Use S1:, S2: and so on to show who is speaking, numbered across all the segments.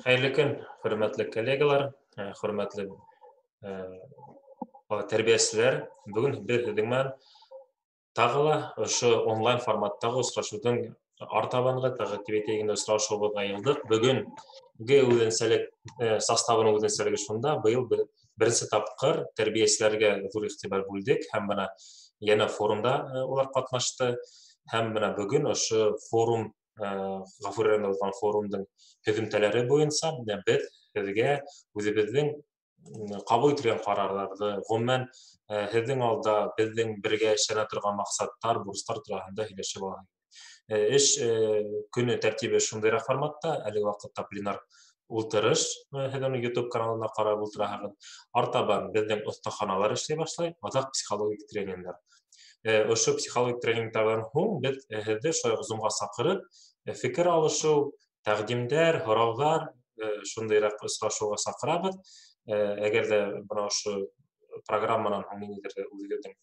S1: Xayrlı gün, hürmetli kollegalar, hürmetli terbiyesizler. Bugün bir hediymen tağıla şu onlayn formatдағы ұшырашудың артабанғы тағы тибетегінде ұшырашуға дайындық. Бүгін өзенселік составының өзенселігі шунда быйыл бірінші тапқыр тәрбиесілерге зор игътибар бөлдік. Һәм мына яна форумда олар катнашты. Һәм мына бүгін осы форум Гафур форумдың һөҙөмтәләре буенча без һеҙгә үзебезнең кабул ителгән карарларны, гомумән һеҙҙең алда беҙҙең бергә эшләнә торган маҡсаттар, бурыстар тураһында һөйләшеп алайыҡ. Эш көнө тәртибе шундайыраҡ форматта, әлеге ваҡытта пленар ултырыш, һеҙ уны YouTube каналында ҡарап ултыраһығыҙ. Артабан беҙҙең оҫтаханалар эшләй башлай, аҙаҡ психологик тренингдар. Ошо психологик тренингтарҙан һуң беҙ һеҙҙе шулай Zoom-ға саҡырып, фекер алышыу, тәҡдимдәр, һорауҙар, шундайыраҡ осрашыуға саҡырабыҙ. Әгәр ҙә бына ошо программанан һуң ниндәйҙер үҙегеҙҙең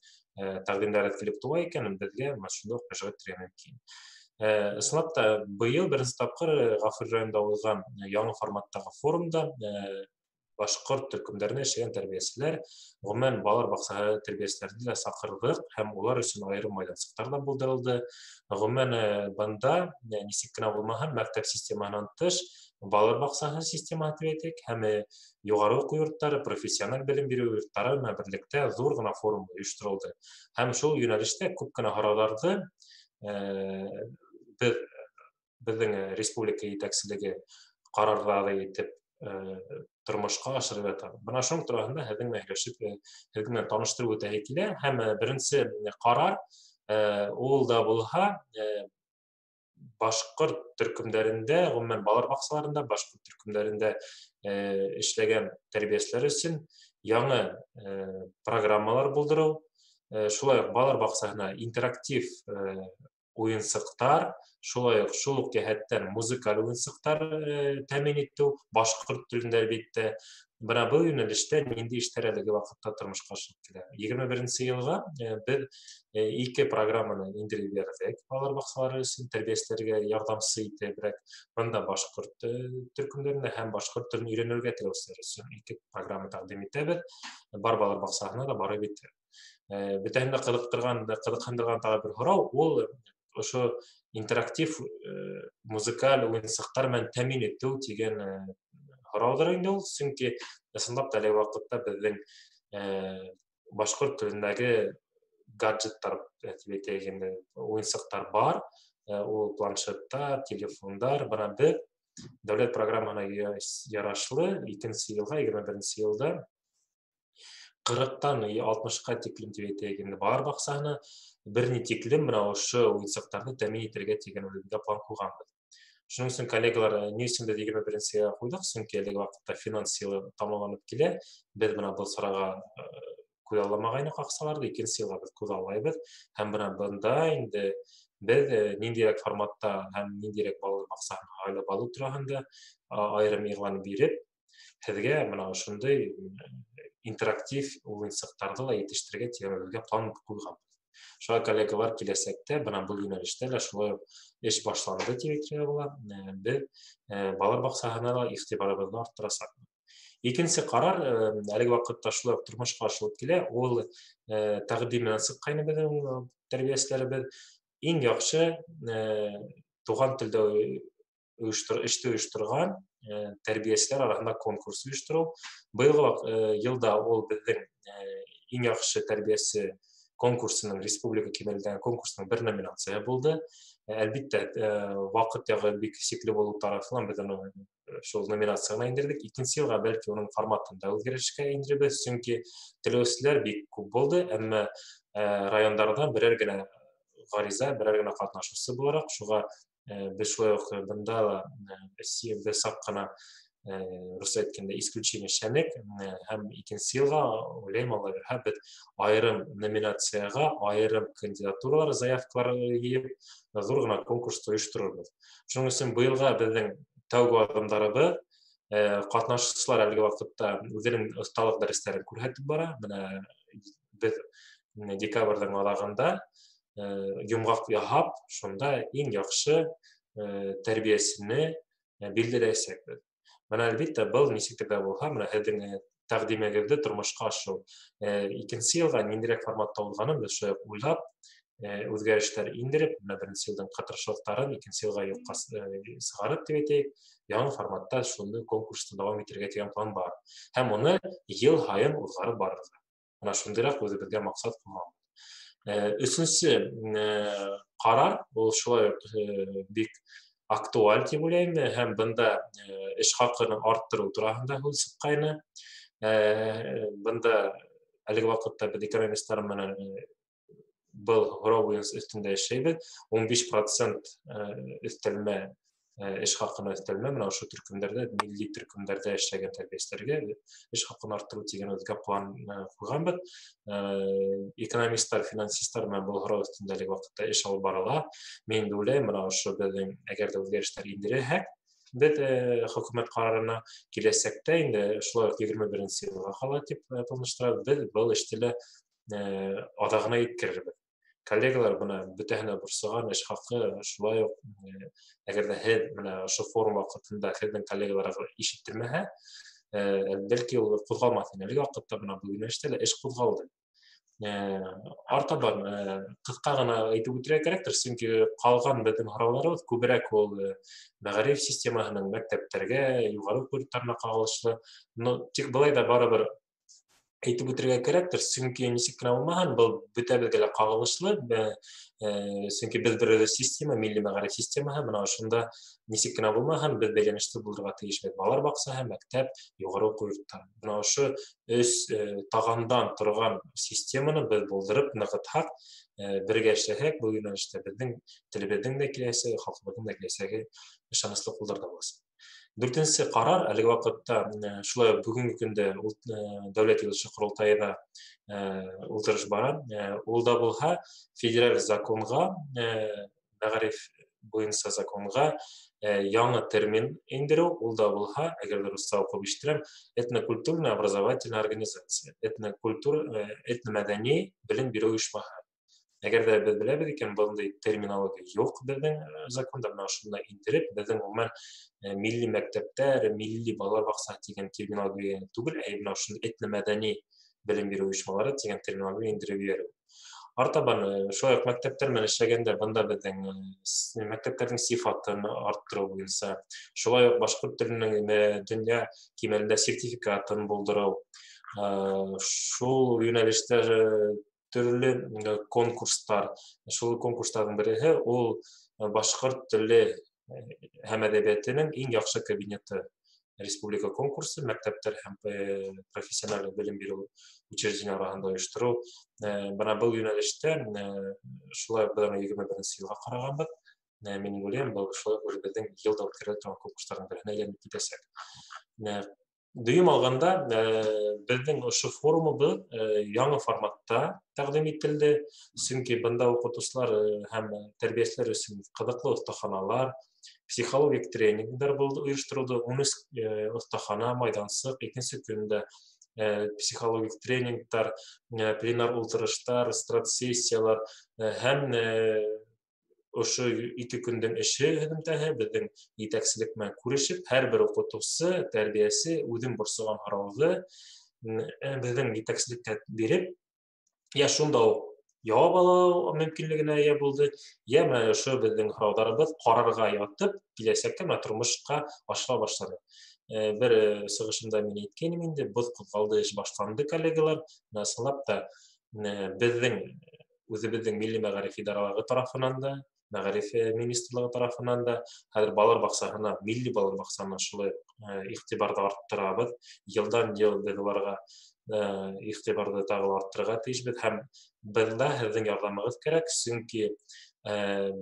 S1: тәҡдимдәрегеҙ килеп тула икән, беҙгә шунда уҡ мөрәжәғәт итергә мөмкин. Ысынлап та, быйыл беренсе тапҡыр Гафур районында уҙған яңы форматтағы форумда башҡорт төркөмдәренә эшләгән тәрбиәселәр, ғөмүмән балалар баҡсаһы тәрбиәселәрен дә саҡырҙыҡ һәм улар өсөн айырым майҙансыҡтар да булдырылды. Ғөмүмән бында нисек кенә булмаһын, мәктәп системаһынан тыш балалар баҡсаһы системаһы тип әйтәйек, һәм юғары уҡыу йорттары, профессиональ белем биреү йорттары менән берлектә ҙур ғына форум ойошторолдо. Һәм шул йүнәлештә күп кенә һорауҙарҙы беҙҙең республика етәкселеге ҡарарҙары итеп тормошҡа ашырып ята. Бына шуның тураһында һеҙҙең менән һөйләшеп, һеҙ менән таныштырып үтәһе килә. Һәм беренсе ҡарар ул да булһа башҡорт төркөмдәрендә, ғөмүмән балалар баҡсаларында, башҡорт төркөмдәрендә эшләгән тәрбиәселәр өсөн яңы программалар булдырыу, шулай уҡ балалар баҡсаһына интерактив уйынсыҡтар, шулай уҡ шул уҡ йәһәттән музыкаль уйынсыҡтар тәьмин итеү, башҡорт телендә әлбиттә. Бына был йүнәлештә ниндәй эштәр әлеге ваҡытта тормошҡа ашып килә. 21-нсе йылға беҙ 2 программаны индереп бирҙек балалар баҡсалары өсөн, тәрбиәселәргә ярҙамсы итеберәк. Бында башҡорт төркөмдәренә һәм башҡорт телен өйрәнергә теләүселәр өсөн 2 программа тәҡдим итәбеҙ. Бар балалар баҡсаһына да барып итә. Бөтәһен дә ҡыҙыҡһындырған тағы бер һорау, ул ошо интерактив музыкаль уйынсыҡтар менән тәьмин итеү тигән һорауҙыр инде ул. Сөнки ысынлап та әлеге ваҡытта беҙҙең башҡорт телендәге гаджеттар, тип әйтәйек инде, уйынсыҡтар бар. Ул планшеттар, телефондар. Бына беҙ дәүләт программаһына ярашлы 2-нче йылға, 21-нче йылда 40-тан 60-ҡа тиклем, тип әйтәйек инде, балалар баҡсаһына бер ни тиклем бына ошо уйынсыҡтарҙы тәьмин итергә тигән үҙебеҙгә план ҡуйғанбыҙ. Шуның өсөн, коллегалар, ни өсөн беҙ 21-нче йылға ҡуйҙыҡ? Сөнки әлеге ваҡытта финанс йылы тамамланып килә. Беҙ бына был сараға күҙалламағайныҡ аҡсаларҙы, 2-нче йылға беҙ күҙаллайбыҙ. Һәм бына бында инде беҙ ниндәйерәк форматта һәм ниндәйерәк балалар баҡсаһына һайлап алыу тураһында айырым иғлан биреп, һеҙгә бына ошондай интерактив уйынсыҡтарҙы ла етештерергә тигән үҙебеҙгә план ҡуйғанбыҙ. Шуға коллегалар киләсәктә бына был йүнәлештә лә шулай эш башланды тип әйтергә була. Беҙ балалар баҡсаһына ла иғтибарыбыҙҙы арттырасаҡбыҙ. 2-нсе ҡарар әлеге ваҡытта шулай уҡ тормошҡа ашырылып килә. Ул тәҡдим менән сыҡҡайны беҙҙең тәрбиәселәребеҙ. Иң яҡшы туған телдә эште ойошторған тәрбиәселәр араһында конкурс ойоштороу. Быйылғы йылда ул беҙҙең иң яҡшы тәрбиәсе конкурсының, республика кимәлендәге конкурсының бер номинацияһы булды. Әлбиттә, ваҡыт яғы бик сикле булыу тарафынан беҙ уны шул номинацияға индерҙек. 2-нче йылға бәлки уның форматында үҙгәрешкә индеребеҙ, сөнки теләүселәр бик күп булды, әммә райондарҙан берәр генә ғариза, берәр генә ҡатнашыусы булараҡ, шуға беҙ шулай уҡ бында ла бер саҡ ҡына русса әйткәндә исключение эшләнек. Һәм 2-нче йылға уйлайым, Алла бирһә, беҙ айырым номинацияға, айырым кандидатуралар, заявкалар йыйып, ҙур ғына конкурсты ойошторорбоҙ. Шуның өсөн быйылға беҙҙең тәүге аҙымдарыбыҙ, ҡатнашыусылар әлеге ваҡытта үҙенең оҫталыҡ дәрестәрен күрһәтеп бара. Бына беҙ декабрҙең аҙағында йомғаҡ яһап, шунда иң яҡшы тәрбиәсене билдәләйәсәкбеҙ. Менә әлбиттә, был ничектер дә булһа, менә һеҙҙең тәҡдимегеҙҙе тормошҡа ашырыу. Икенсе йылға ниндәйерәк форматта булғанын беҙ шулай уҡ уйлап, үҙгәрештәр индереп, менә беренсе йылдың ҡытыршылыҡтарын икенсе йылға юҡҡа сығарып тип әйтәйек, яңы форматта шуны конкурсты дауам итергә тигән план бар. Һәм уны йыл һайын уҙғарып барырға. Менә шундайыраҡ үҙебеҙгә маҡсат ҡуйғанбыҙ. Өсөнсө ҡарар, ул шулай уҡ бик актуаль тип уйлайым, һәм бында эш хаҡын арттырыу тураһында һүҙ сыҡҡайны. Бында әлеге ваҡытта беҙ экономистар менән был һорау өҫтөндә эшләйбеҙ. 15% өҫтәлмә, эш хаҡына өҫтәлмә менә ошо төркөмдәрҙә, милли төркөмдәрҙә эшләгән тәрбиәселәргә эш хаҡын арттырыу тигән үҙгә план ҡуйғанбыҙ. Экономисттар, финансисттар менән был һорау өҫтөндә әлеге ваҡытта эш алып барыла. Мин дә уйлайым, менә ошо беҙҙең әгәр ҙә үҙгәрештәр индерәһәк, беҙ хөкүмәт ҡарарына киләсәктә инде шулай уҡ 21-нсе йылға ҡала тип планлаштырабыҙ. Беҙ был эште лә аҙағына еткерербеҙ. Коллегалар, бына бөтәһенә борсоған эш хаҡы шулай уҡ, әгәр ҙә һеҙ менә ошо форум ваҡытында һеҙҙең коллегаларығыҙ ишеттермәһә, бәлки ул ҡуҙғалмаҫ ине. Әлеге ваҡытта бына был йүнәлештә лә эш ҡуҙғалды. Артабан ҡыҫҡа ғына әйтеп үтергә кәрәктер, сөнки ҡалған беҙҙең һорауҙарыбыҙ күберәк ул мәғариф системаһының мәктәптәргә, юғары уҡыу йорттарына ҡағылышлы. Тик былай да барыбер әйтеп үтергә кәрәктер, сөнки нисек кенә булмаһын, был бөтәбеҙгә лә ҡағылышлы, сөнки беҙ бер система, милли мәғариф системаһы, бына ошонда нисек кенә булмаһын, беҙ бәйләнешле булырға тейешбеҙ. Балалар баҡсаһы, мәктәп, юғары уҡыу йорттары. Бына ошо өс тағандан торған системаны беҙ булдырып нығытһаҡ, бергә эшләһәк, был йүнәлештә беҙҙең телебеҙҙең дә киләсәге, халҡыбыҙҙың да киләсәге ышаныслы ҡулдарҙа буласаҡ. 4-нсе ҡарар, әлеге ваҡытта шулай бүгенге көндә Дәүләт Йыйылышы ҡоролтайында ултырыш бара. Ул да булһа, федераль законға, мәғариф буйынса законға яңы термин индереү, ул да булһа, әгәр дә русса уҡып ишеттерәм, этнокультурная образовательная организация, этномәҙәни белем биреү ойошмаһы. Әгәр ҙә беҙ беләбеҙ икән, бындай терминология юҡ беҙҙең законда, бына шуны индереп, беҙҙең ғөмүмән милли мәктәптәр, милли балалар баҡсаһы тигән терминология түгел, бына шундай этномәҙәни белем биреү ойошмалары тигән терминология индереп ебәреү. Артабан шулай уҡ мәктәптәр менән эшләгәндә, бында беҙҙең мәктәптәрҙең сифатын арттырыу буйынса, шулай уҡ башҡорт теленең донъя кимәлендә сертификатын булдырыу, шул йүнәлештә төрлө конкурстар, шул конкурстарҙың береһе ул башҡорт теле һәм әҙәбиәтенең иң яҡшы кабинеты республика конкурсы, мәктәптәр һәм профессиональ белем биреү учреждение араһында ойоштороу. Бына был йүнәлештә шулай беҙ 21-нсе йылға ҡарағанбыҙ. Мин уйлайым, был шулай уҡ беҙҙең йылда үткәрелә торған конкурстарҙың береһенә әйләнеп китәсәк. Дөйөм алғанда, беҙҙең ошо форумыбыҙ яңы форматта тәҡдим ителде, сөнки бында уҡытыусылар һәм тәрбиәселәр өсөн ҡыҙыҡлы оҫтаханалар, психологик тренингдар ойошторолдо. 13 оҫтахана, майҙансыҡ, икенсе көндә психологик тренингтар, пленар ултырыштар, стратсессиялар һәм ошо 2 көндөң эше һөҙөмтәһе беҙҙең етәкселек менән күрешеп, һәр бер уҡытыусы, тәрбиәсе үҙен борсоған һорауҙы беҙҙең етәкселеккә биреп, йә шунда уҡ яуап алыу мөмкинлегенә эйә булды, йә менә ошо беҙҙең һорауҙарыбыҙ ҡарарға ятып, киләсәккә менә тормошҡа ашыра башланы. Бер сығышымда мин әйткәйнем инде, боҙ ҡуҙғалды, эш башланды, коллегалар. Ысынлап та беҙҙең үҙебеҙҙең милли мәғариф идаралығы тарафынан да, мәғариф министрлығы тарафынан да, хәҙер балалар баҡсаһына, милли балалар баҡсаһына шулай иғтибарҙы арттырабыҙ. Йылдан-йыл беҙ уларға иғтибарҙы тағы арттырырға тейешбеҙ һәм бында һеҙҙең ярҙамығыҙ кәрәк, сөнки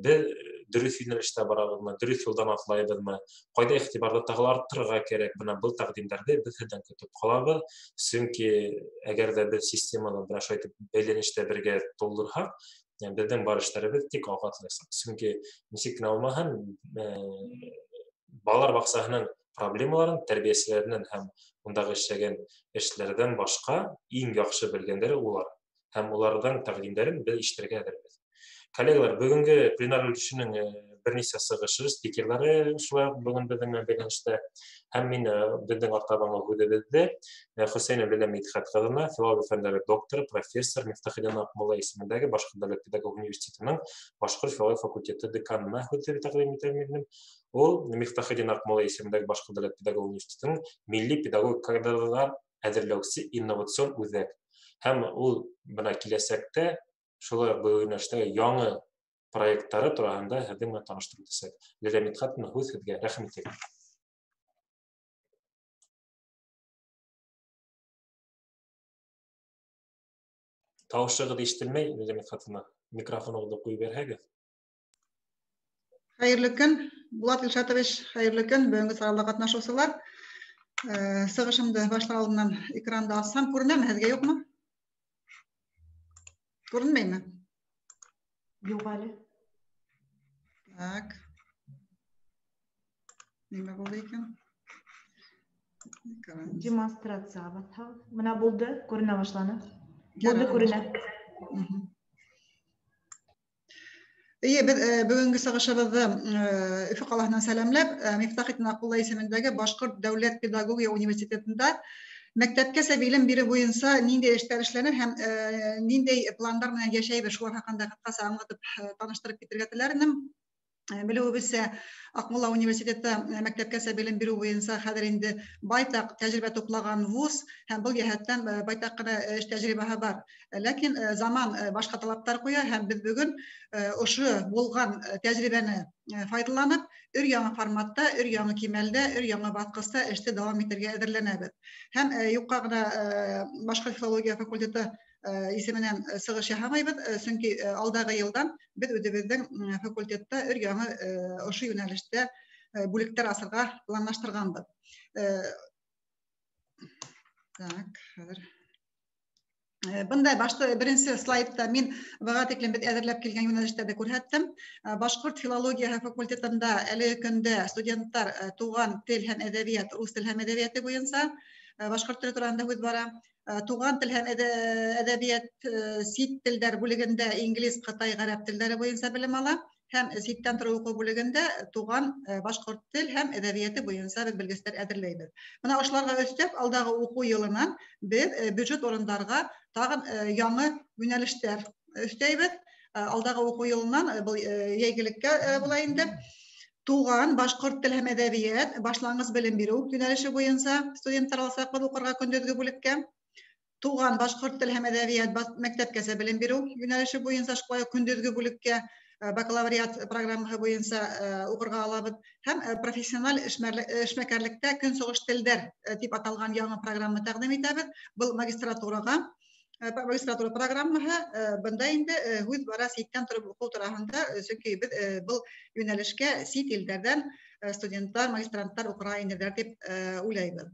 S1: беҙ дөрөҫ йүнәлештә барабыҙмы, дөрөҫ юлдан атлайбыҙмы, ҡайҙа иғтибарҙы тағы арттырырға кәрәк, бына был тәҡдимдәрҙе беҙ һеҙҙән көтөп ҡалабыҙ, сөнки әгәр ҙә беҙ системаны бына шулай итеп бәйләнештә бергә тултырһаҡ, беҙҙең бар эштәребеҙ тик алға атлаясаҡ. Сөнки нисек кенә булмаһын, балалар баҡсаһының проблемаларын тәрбиәселәренән һәм ундағы эшләгән эшләрҙән башҡа иң яҡшы белгәндәре улар. Һәм уларҙың тәҡдимдәрен беҙ ишетергә әҙербеҙ. Коллегалар, бөгөнгө пленар өлөшөнөң берничә сыгышыр спикерлары шулай бүген безнең бәйләнештә. Һәм мин безнең артабанга һүдебездә Хөсәйн Әбдулла Мидхәт кызына, филология фәннәре докторы, профессор Мифтахиддин Акмулла исемендәге Башкорт дәүләт педагог университетының Башкорт филология факультеты деканына һүдәп тәкъдим итәм. Ул Мифтахиддин Акмулла исемендәге Башкорт дәүләт педагог университетының милли педагог кадрлар әзерләүче инновацион үзәк. Һәм ул бына киләсәктә шулай бу юнәлештәге яңа проектлары турында һеҙҙең менән таныштырып үтәсәк. Лилиә Мидхәтовна, һүҙ һеҙгә. Рәхмәт итәм. Тауышығыҙ ишетелмәй, Лилиә Мидхәтовна. Микрофонығыҙҙы ҡуйып бирһәгеҙ.
S2: Хәйерле көн, Булат Илшатович, хәйерле көн, бөгөнгө саралда ҡатнашыусылар. Сығышымды башлар алдынан экранда ассам, күренәме һеҙгә, юҡмы? Күренмәйме?
S3: Юҡ әле.
S2: Так. Нимә булды икән?
S3: Демонстрацияға баҫһа. Мына булды, күренә башланы. Булды, күренә.
S2: Бөгөнгө сығышыбыҙҙы Өфө ҡалаһынан сәләмләп, Мифтахиддин Акмулла исемендәге Башҡорт дәүләт педагогия университетында мәктәпкәсә белем биреү буйынса ниндәй эштәр эшләнер һәм ниндәй пландар менән йәшәйбеҙ, шулар хаҡында ҡыҫҡаса аңлатып таныштырып китергә теләр. Белеүебеҙсә, Акмулла университеты мәктәпкәсә белем биреү буйынса хәҙер инде байтаҡ тәжрибә туплаған вуз һәм был йәһәттән байтаҡ ҡына эш тәжрибәһе бар. Ләкин заман башҡа талаптар ҡуя һәм беҙ бөгөн ошо булған тәжрибәне файдаланып, өр-яңы форматта, өр-яңы кимәлдә, өр-яңы баҫҡыста эште дауам итергә әҙерләнәбеҙ. Һәм юҡҡа ғына Башҡорт филология факультеты исеменән сығыш яһамайбыҙ, сөнки алдағы йылдан беҙ үҙебеҙҙең факультетта өр-яңы ошо йүнәлештә бүлектәр асырға планлаштырғанбыҙ. Так, хәҙер. Бындай башта беренсе слайдта мин быға тиклем беҙ әҙерләп килгән йүнәлештәрҙе күрһәттем. Башҡорт филологияһы факультетында әлеге көндә студенттар туған тел һәм әҙәбиәт, рус тел һәм әҙәбиәте буйынса башҡорт теле тураһында һүҙ бара. Туған тел һәм әҙәбиәт сит телдәр бүлегендә инглиз, ҡытай, ғәрәп телдәре буйынса белем ала. Һәм ситтән тороу уҡыу бүлегендә туған башҡорт тел һәм әҙәбиәте буйынса беҙ белгестәр әҙерләйбеҙ. Бына ошоларға өҫтәп, алдағы уҡыу йылынан беҙ бюджет урындарға тағын яңы йүнәлештәр өҫтәйбеҙ. Алдағы уҡыу йылынан был йәйгелеккә була инде. Туған башҡорт тел һәм әҙәбиәт башланғыс белем биреү йүнәлеше буйынса студенттар аласаҡбыҙ уҡырға көндөҙгө бүлеккә. Туған башҡорт тел һәм әҙәбиәт мәктәпкәсә белем биреү йүнәлеше буйынса шулай көндөҙгө бүлеккә бакалавриат программаһы буйынса уҡырға алабыҙ. Һәм профессиональ эшмәкәрлектә көнсығыш телдәр тип аталған яңы программа тәҡдим итәбеҙ. Был магистратура программаһы. Бында инде һүҙ бара ситтән тороп уҡыу тураһында, сөнки беҙ был йүнәлешкә сит илдәрҙән студенттар, магистранттар уҡырға инерҙәр дип уйлайбыҙ.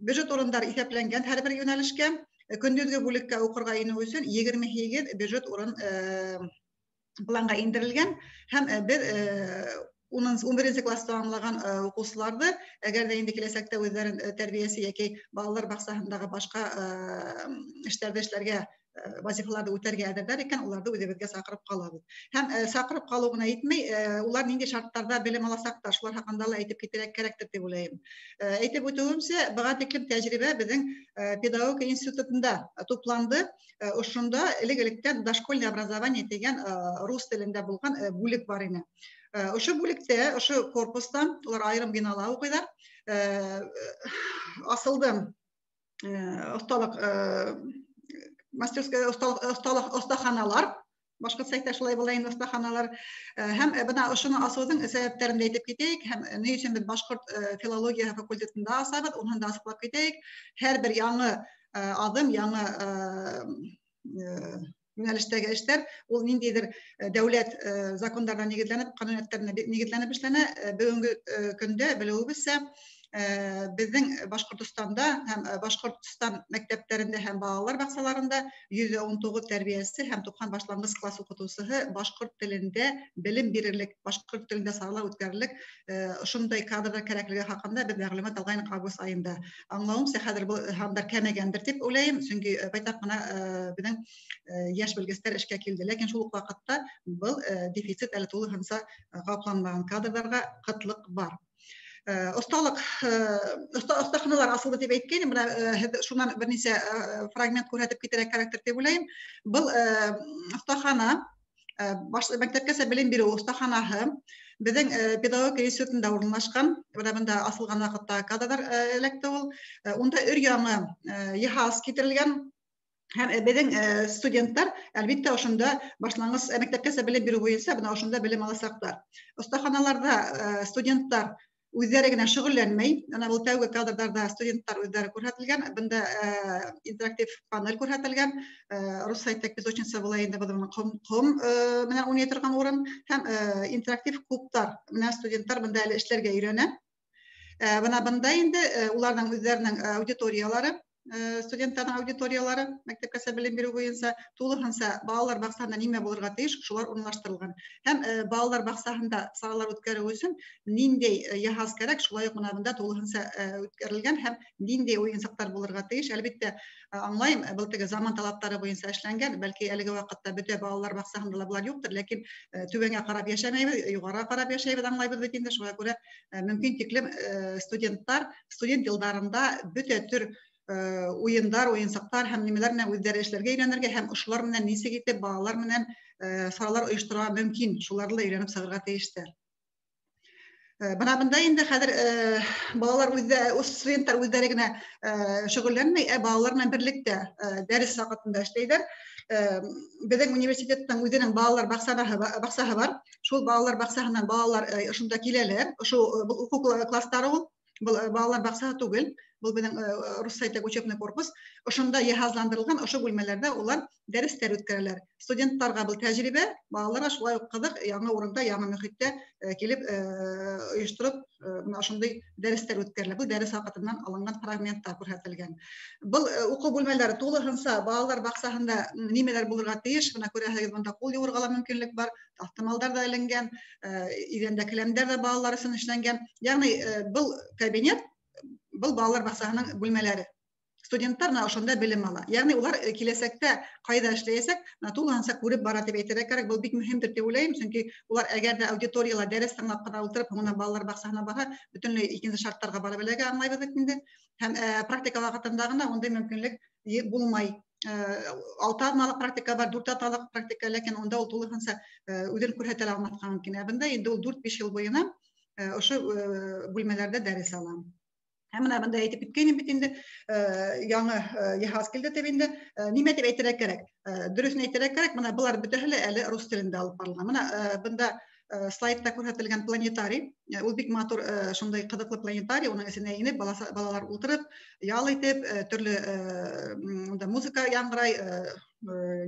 S2: Бюджет урындар иҫәпләнгән һәр бер йүнәлешкә. Көндөҙгө бүлеккә уҡырға инеү өсөн 28 бюджет урын планға индерелгән. Һәм беҙ 11 класста аңлаған уҡыусыларҙы, әгәр ҙә инде киләсәктә үҙҙәрен тәрбиәсе йәки балалар баҡсаһындағы башҡа эштәрҙе эшләргә, вазифаларҙы үтәргә әҙерҙәр икән, уларҙы үҙебеҙгә саҡырып ҡалабыҙ. Һәм саҡырып ҡалыу ғына етмәй, улар ниндәй шарттарҙа белем аласаҡтар, шулар хаҡында ла әйтеп китергә кәрәктер дип уйлайым. Әйтеп үтеүемсә, быға тиклем тәжрибә беҙҙең педагогика институтында тупланды. Ошонда элек-электән дошкольное образование тигән рус телендә булған бүлек бар ине. Ошо бүлектә, ошо корпуста, улар айырым бинала уҡыйҙар. Асылды остаханалар, башҡортса әйтә шулай була инде, остаханалар. Һәм бына ошоно асыуҙың сәбәптәрен дә әйтеп китәйек. Һәм ни өсөн беҙ башҡорт филологияһы факультетында асабыҙ, уныһын да асыҡлап китәйек. Һәр бер яңы аҙым, яңы йүнәлештәге эштәр, ул ниндәйҙер дәүләт закондарына нигеҙләнеп, ҡануниәттәренә нигеҙләнеп эшләнә. Бөгөнгө көндә белеүебеҙсә, Безнең Башкортстанда һәм Башкортстан мәктәпләрендә һәм балалар баксаларында 119 тәрбиясе һәм 90 башлангыч класс укытучысы башкорт телендә белем бирерлек, башкорт телендә саралау үткәрерлек шундай кадрдар кирәклеге хакында без мәгълүмат алгайнык август ayында. Аңлавымча, хәзер бу һандар кәмәгәндер дип уйлыйм, чөнки байтак кына безнең яшь белгечләр эшкә килде, ләкин шул ук вакытта бу дефицит әле тулыһынча капланмаган кадрдарга кытлык бар. Остаханалар асылды дип әйткәйнем, менә шуннан берничә фрагмент күрһәтеп китерәк характер дип уйлыйм. Бу остахана мәктәпкәчә белем бирү остаханаһы безнең педагогик институтында урынлашкан. Монда асылган вакытта кадрдар эләкте ул. Унда өр-яңы җиһаз китерелгән. Һәм безнең студентлар әлбәттә ошында башлангыч мәктәпкәчә белем бирү буенча менә ошында белем алачаклар. Остаханаларда студентлар үзләре генә шөгыльләнмәй, ана бу тәүге кадрдарда студентлар үзләре күрһәтелгән, бunda интерактив панель күрһәтелгән, рус сайтта песочница була инде бу ком менә уйный торган урын һәм интерактив клубтар. Менә студентлар бunda әле эшләргә өйрәнә. Бunda инде уларның үзләренең аудиториялары, студентларның аудиториялары мәктәпкәчә белем бирү буенча тулыһынча балалар баксасында нимә булырга тиеш, шулар урынлаштырылган. Һәм балалар баксасында саралар үткәрү өчен ниндәй җиһаз кирәк, шулай ук монда тулыһынча үткәрелгән һәм ниндәй уенчыклар булырга тиеш. Әлбәттә, аңлайм, бу теге заман талаптары буенча эшләнгән, бәлки әлеге вакытта бөтә балалар баксасында булар юктыр, ләкин түбәнгә карап яшәмәйбез, югарыга карап яшәйбез, аңлайбыз бит инде. Шуңа күрә мөмкин тиклем студентлар студент елларында бөтә төр уендар, уенсаклар һәм нимәләр белән үзләре эшләргә өйрәнергә һәм ошылар менән ничек итеп балалар менән саралар оештырырга мөмкин, шуларны өйрәнеп сыгырга тиештер. Бunda инде хәзер балалар студентлар үзләре генә шөгыльләнмәй, балалар белән берлектә дәрес вакытында эшләйләр. Безнең университетның үзенең балалар баксаһы бар. Шул балалар баксаһыннан балалар ошында киләләр. Ошо уку класслары ул. Бу балалар баксаһы түгел. Бу безнең рус сайтта учебный корпус. Ошонда җиһазландырылган ошо бүлмәләрдә улар дәресләр үткәрәләр. Студентларга бу тәҗрибә, балаларга шулай ук кызык, яңа урында, яңа мөхиттә килеп оештырып, менә шундый дәресләр үткәрелә. Бу дәрес вакытыннан алынган фрагменттар күрһәтелгән. Бу уку бүлмәләре тулыһынча балалар баксаһында нимәләр булырга тиеш, менә күрәһегез, монда кул юырга да мөмкинлек бар, автомалдар да эленгән, идәндә келәмдәр дә балалар өчен эшләнгән. Ягъни бу кабинет Бұл балалар баксаһының бүлмәләре. Студентлар ошонда белем ала. Ягъни улар киләсәктә кайда эшләячәк, тулыһынча күреп бара дип әйтергә кирәк. Бу бик мөһимдер дип уйлыйм, чөнки улар әгәр дә аудиторияла дәрес тыңлап кына утырып, монда балалар баксаһына бара, бөтенләй икенче шартларга бара беләгә аңлайбыз инде. Һәм практика вакытында гына ондай мөмкинлек булмай. 6 атналык практика бар, 4 атналык практика, ләкин онда ул тулыһынча үзен күрһәтә алмаска мөмкин. Бunda инде ул 4-5 ел буена ошо бүлмәләрдә дәрес ала. Һәм менә бunda әйтеп киткәнем бит инде, яңа җиһаз килде дип инде, нимә дип әйтергә кирәк? Дөресен әйтергә кирәк, менә булар бөтәһе әле рус телендә алып барылган. Менә бunda слайдта күрһәтелгән планетарий, ул бик матур, шундай кызыклы планетарий, уның исенә инеп балалар утырып, ял итеп, төрле монда музыка яңгырай,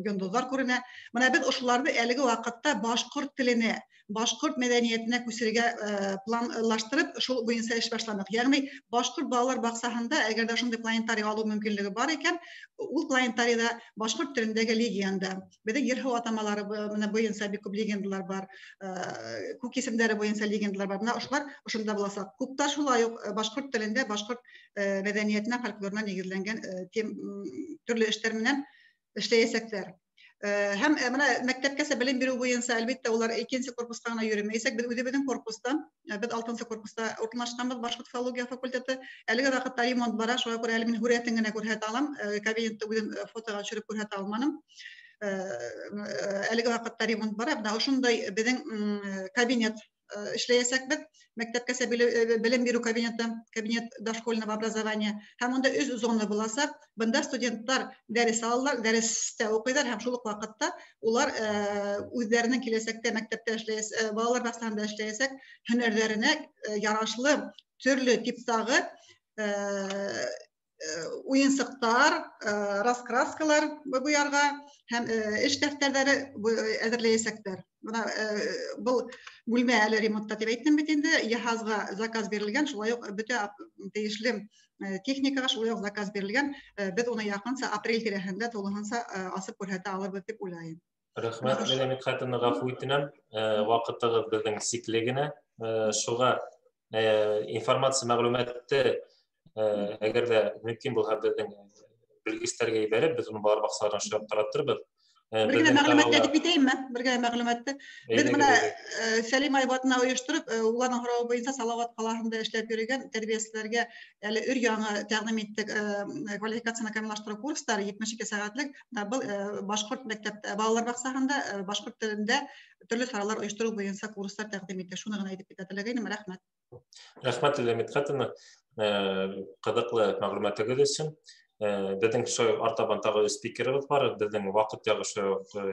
S2: йондызлар күренә. Менә без ошуларны әлеге вакытта башкорт теленә, башкорт мәдәниятенә күчерергә планлаштырып, шул буенча эш башладык. Ягъни башкорт балалар баксаһында әгәр дә шундый планетарий алу мөмкинлеге бар икән, ул планетарийда башкорт телендәге легенда, безнең Ерһыу атамалары менә буенча бик күп легендалар бар, күк исемнәре буенча легендалар бар. Менә ошолар ошонда булачак. Күптә шулай ук башкорт телендә, башкорт мәдәниятенә, фольклорына нигезләнгән төрле эшләр менән эшләячәкләр. Һәм менә мәктәпкәчә белем бирү буенча әлбәттә улар икенче корпуска гына йөрмәячәк. Без үзебезнең корпуста, без 6нчы корпуста урнашканбыз, башкорт филология факультеты. Әлеге вакытта ремонт бара, шуңа күрә әле мин хүрәтен генә күрһәтә алам. Кабинетта үзем фотога төшереп күрһәтә алмадым. Әлеге вакытта ремонт бара. Менә ошондай безнең кабинет эшләячәкбез. Мәктәпкәчә белем бирү кабинеты, кабинет дошкольного образования. Һәм монда 3 зона булачак. Бunda студентлар дәрес алалар, дәрестә укыйлар һәм шул ук вакытта улар үзләренең киләсәктә мәктәптә эшләячәк, балалар баксасында эшләячәк һөнәрләренә ярашлы төрле типтагы уенсыктар, раскраскалар буярга һәм эш дәфтәрләре әзерләячәкләр. Менә бу бүлмә әле ремонтта дип әйттем бит инде. Яһазга заказ бирелгән, шулай ук бөтә тиешле техникага шулай ук заказ бирелгән. Без уны якынса апрель тирәһендә тулыһынча асып күрһәтә алырбыз дип уйлайм.
S1: Рәхмәт, Ләмит хатыны, гафу итәм. Вакытыгыз безнең сикле генә. Шуңа информация мәгълүматты әгәр дә мөмкин булһа безнең белгечләргә ибәреп, без уны балалар баксаларына эшләп таратырбыз.
S2: Бер генә мәгълүмат әйтеп китәйемме? Бер генә мәгълүматты. Без менә Сәлим Айбатына оештырып, уларның һорауы буенча Салават каласында эшләп йөргән тәрбиячеләргә әле өр-яңа тәкъдим иттек квалификацияны камиллаштыру курслары 72 сәгатьлек. Бу башкорт мәктәптә балалар баксасында башкорт телендә төрле сораулар оештыру буенча курслар тәкъдим итә. Шуны гына әйтеп китә теләгәйнем. Рәхмәт.
S1: Рәхмәт, Ләмит хатыны. Кызыклы мәгълүматыгыз өчен. Безнең артабан тагы спикерыбыз бар. Безнең вакыт ягышы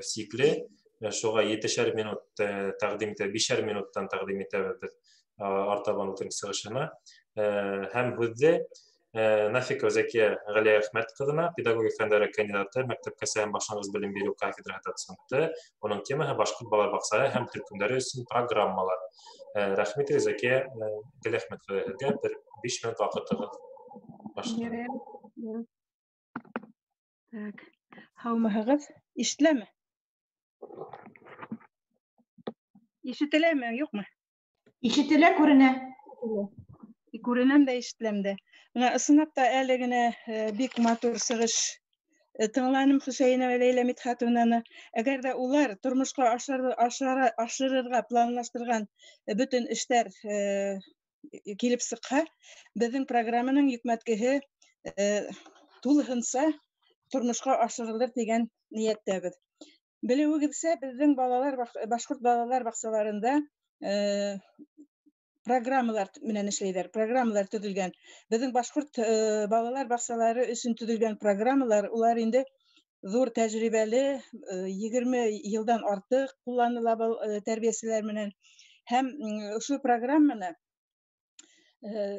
S1: сикле. Шуңа 7 минут тәкъдим итә, 5 минуттан тәкъдим итәбез артабан үткен чыгышына. Һәм һүзде Нафикова Зәкия Галия Әхмәт кызына, педагогия фәннәре кандидаты, мәктәпкә һәм башлангыч белем бирү кафедраһында доценты. Оның темаһы башкорт балалар баксалары һәм төркемнәре өчен программалар. Рәхмәт Зәкия Галия Әхмәт кызыгызга 5 минут вакытыгыз башлады.
S4: Так. Һаумыһығыҙ? Ишетеләме? Ишетеләме, юҡмы?
S3: Ишетелә, күренә.
S4: Күренәм дә, ишетеләм дә. Менә ысынлап та әле генә бик матур сығыш тыңланым Хөсәйенова Ләйлә Мидхәтовнаны. Әгәр дә улар тормошҡа ашырырға планлаштырған бөтөн эштәр килеп сыҡһа, беҙҙең программаның йөкмәткеһе тулыһынса тормошҡа ашырылыр тигән ниәттәбеҙ. Белеүегеҙсә, беҙҙең башҡорт балалар баҡсаларында программалар менән эшләйҙәр, программалар төҙөлгән. Беҙҙең башҡорт балалар баҡсалары өсөн төҙөлгән программалар, улар инде ҙур тәжрибәле, 20 йылдан артыҡ ҡулланыла был тәрбиәселәр менән. Һәм ошо программаны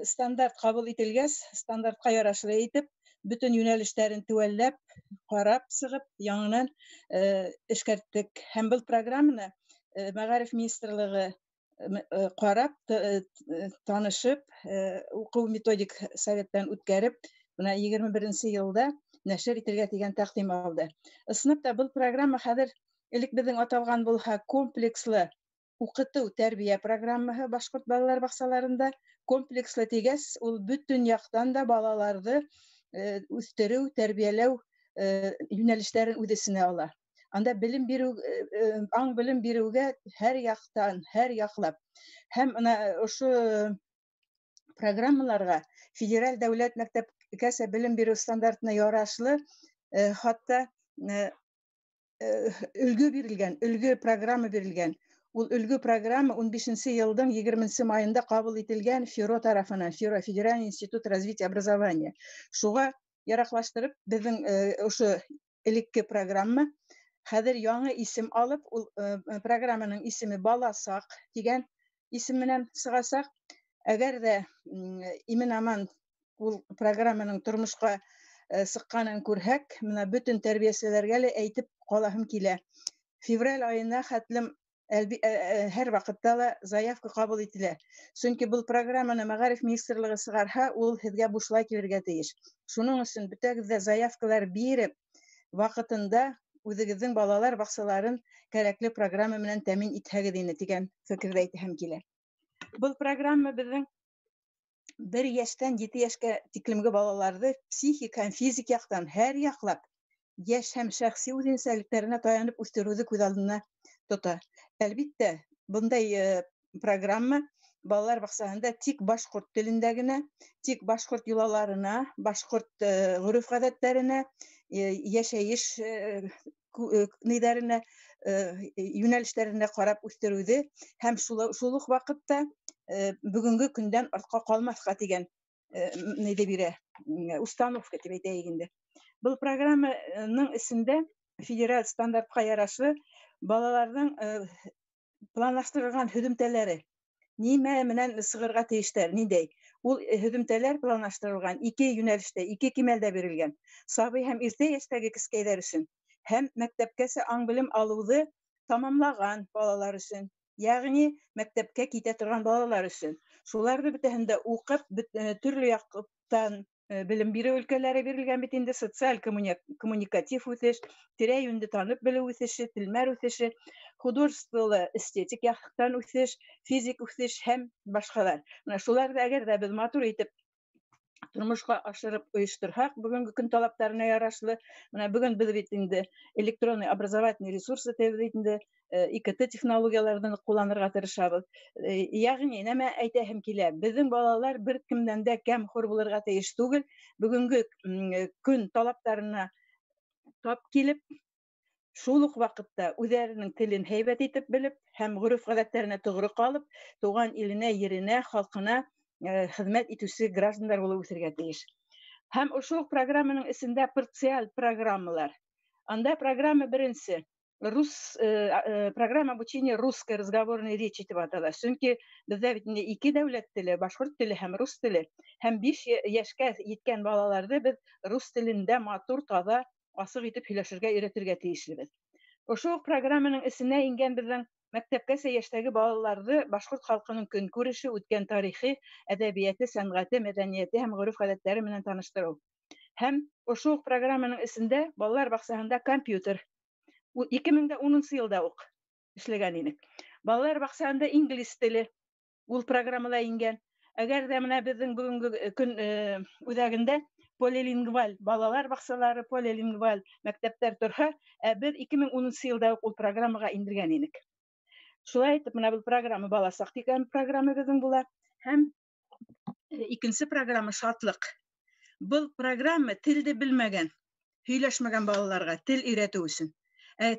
S4: стандарт ҡабул ителгәс, стандартҡа ярашлы итеп, бөтөн йүнәлештәрен теүәлләп, ҡарап сығып, яңынан эшкәрттек. Һәм был программаны Мәғариф министрлығы ҡарап, танышып, уҡыу методик советтан үткәреп, 21-нче йылда нәшер итергә тигән тәҡдим алды. Ысынлап та был программа хәҙер элек беҙҙең аталған булһа комплекслы уҡытыу тәрбиә программаһы башҡорт балалар баҡсаларында. Комплекслы тигәс, ул бөтөн яҡтан да балаларҙы үҫтереү, тәрбиәләү йүнәлештәрен үҙ эсенә ала. Анда белем биреү, аң белем биреүгә һәр яҡтан, һәр яҡлап. Һәм ошо программаларға федераль дәүләт мәктәпкәсә белем биреү стандартына ярашлы хатта өлгө бирелгән, өлгө программа бирелгән. Ул өлгө программа 15-нче йылдың 20-нче майында ҡабул ителгән ФИРО тарафынан, ФИРО Федеральный институт развития образования. Шуға яраҡлаштырып, беҙҙең ошо элекке программа хәҙер яңы исем алып, ул программаның исеме «Бала-саҡ» тигән исем менән сығасаҡ. Әгәр ҙә имен-аман ул программаның тормошҡа сыҡҡанын күрһәк, менә бөтөн тәрбиәселәргә лә әйтеп ҡалаһым килә. Февраль айына хәтлем һәр ваҡытта ла заявка ҡабул ителә. Сөнки был программаны Мәғариф министрлығы сығарһа, ул һеҙгә бушлай килергә тейеш. Шуның өсөн бөтәгеҙ дә заявкалар биреп, ваҡытында үҙегеҙҙең балалар баҡсаларын кәрәкле программа менән тәмин итһәгеҙ ине тигән фекерҙе әйтәһем килә. Был программа беҙҙең 1 йәштән 7 йәшкә тиклемге балаларҙы психик һәм физик яҡтан һәр яҡлап йәш һәм шәхси үҙенсәлектәренә таянып үҫтереүҙе күҙ алдына тота. Әлбиттә, бындай программа балалар баҡсаһында тик башҡорт телендә генә, тик башҡорт йолаларына, башҡорт ғөрөф-ғәҙәттәренә, йәшәйеш йүнәлештәренә ҡарап үҫтереүҙе һәм шул уҡ ваҡытта бөгөнгө көндән артҡа ҡалмаҫҡа тигән нейҙе бирә, установка тип әйтәйек инде. Был программаның эсендә федераль стандартҡа ярашлы балаларҙың планлаштырылған һөҙөмтәләре нимә менән сығырға тейештәр, ниндәй? Ул һөҙөмтәләр планлаштырылган 2 юнәлештә, 2 кимәлдә бирелгән. Сабый һәм иртә яшьтәге кескәйҙәр өсөн һәм мәктәпкәсә аңбелем алыуҙы тамамлаган балалар өсөн, ягъни мәктәпкә китә торган балалар өсөн. Шуларҙы бөтәһен дә уҡып, төрлө яҡтан белем биреү өлкәләре бирелгән бит инде, социаль коммуникатив үҫеш, тирә-йүнде танып белеү үҫеше, телмәр үҫеше, художестволы эстетик яҡтан үҫеш, физик үҫеш һәм башҡалар. Менә шуларҙы әгәр ҙә беҙ матур итеп тормошҡа ашырып ойошторһаҡ, бөгөнгө көн талаптарына ярашлы, менә бөгөн беҙ бит инде электронный образовательный ресурсы тәбиҙ инде, ИКТ технологияларҙы ҡулланырға тырышабыҙ. Яғни, нәмә әйтәһем килә, беҙҙең балалар бер кемдән дә кәм хур булырға тейеш түгел. Бөгөнгө көн талаптарына тап килеп, шул уҡ ваҡытта үҙҙәренең телен һәйбәт итеп белеп һәм ғөрөф-ғәҙәттәренә тоғро ҡалып, тыуған иленә, еренә, халҡына хеҙмәт итеүсе граждандар булып үҫергә тейеш. Һәм ошо программаның эсендә парциаль программалар. Анда программа беренсе программа обучения русской разговорной речи тип атала. Сөнки беҙҙә бит инде 2 дәүләт теле, башҡорт теле һәм рус теле. Һәм 5 йәшкә еткән балаларҙы беҙ рус телендә матур, таҙа, асыҡ итеп һөйләшергә өйрәтергә тейешлебеҙ. Ошо программаның эсенә ингән беҙҙең мәктәпкәсә йәштәге балаларҙы башҡорт халҡының көнкүреше, үткән тарихи, әҙәбиәте, сәнғәте, мәҙәниәте һәм ғөрөф-ғәҙәттәре менән таныштырыу. Һәм ошо программаның эсендә балалар баҡсаһында компьютер. 2010 йылда уҡ эшләгән инек. Балалар баҡсаһында инглиз теле ул программала ингән. Әгәр ҙә менә беҙҙең бөгөнгө көн үҙәгендә полилингваль балалар баҡсалары, полилингваль мәктәптәр торһа, беҙ 2010 йылда уҡ ул программаға индергән инек. Шулай итеп, менә был программа баласаҡ дигән программа беҙҙең була. Һәм икенсе программа шатлыҡ. Был программа телде белмәгән, һөйләшмәгән балаларға тел өйрәтеү өсөн.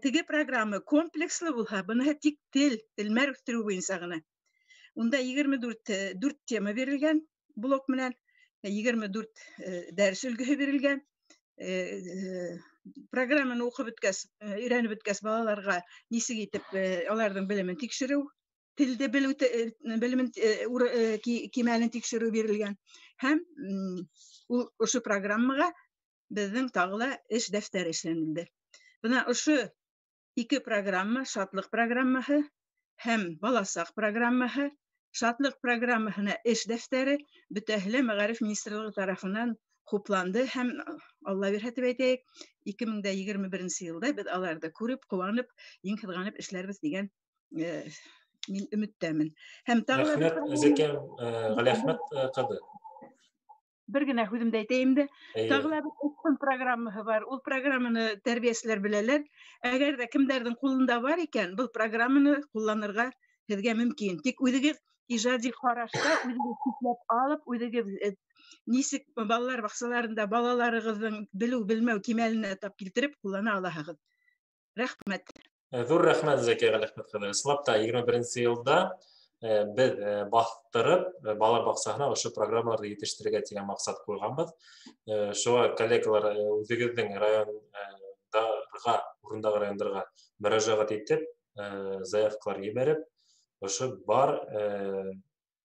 S4: Теге программа комплекслы булһа, быныһы тик телмәр үҫтереү буйынса ғына. Унда 24 тема бирелгән блок менән, 24 дәрес өлгөһө бирелгән. Программаны уҡып бөткәс, өйрәнеп бөткәс, балаларға нисек итеп аларҙың белемен тикшереү, телде белеү белемен кимәлен тикшереү бирелгән. Һәм ошо программаға беҙҙең тағы ла эш дәфтәре эшләнелде. Бына ошо 2 программа, шатлыҡ программаһы һәм баласаҡ программаһы, шатлыҡ программаһына эш дәфтәре бөтәһе Мәғариф министрлығы тарафынан хупланды һәм Алла бирһә тип әйтәйек, 2021 йылда беҙ аларҙы күреп, ҡыуанып, ең һыҙғанып эшләрбеҙ дигән мин өмөттәмен. Һәм тағы
S1: рәхмәт, Зәкәм, Ғәлиәхмәт ҡыҙы.
S4: Бер генә һүҙемде әйтәйем дә, тағы ла бер программаһы бар. Ул программаны тәрбиәселәр беләләр. Әгәр ҙә кемдәрҙең ҡулында бар икән, был программаны ҡулланырға һеҙгә мөмкин. Тик үҙегеҙ ижади ҡарашта, үҙегеҙ күпләп алып, үҙегеҙ нисек балалар баҡсаларында балаларығыҙҙың белеү-белмәү кимәленә тап килтереп ҡуллана алаһығыҙ. Рәхмәт.
S1: Ҙур рәхмәт, Зәкә Ғәлиәхмәт ҡыҙы. Ысынлап та 21 йылда беҙ баҫтырып, балалар баҡсаһына ошо программаларҙы етештерергә тигән маҡсат ҡуйғанбыҙ. Шуға коллегалар үҙегеҙҙең урындағы райондарға мөрәжәғәт итеп, заявкалар ебәреп, ошо бар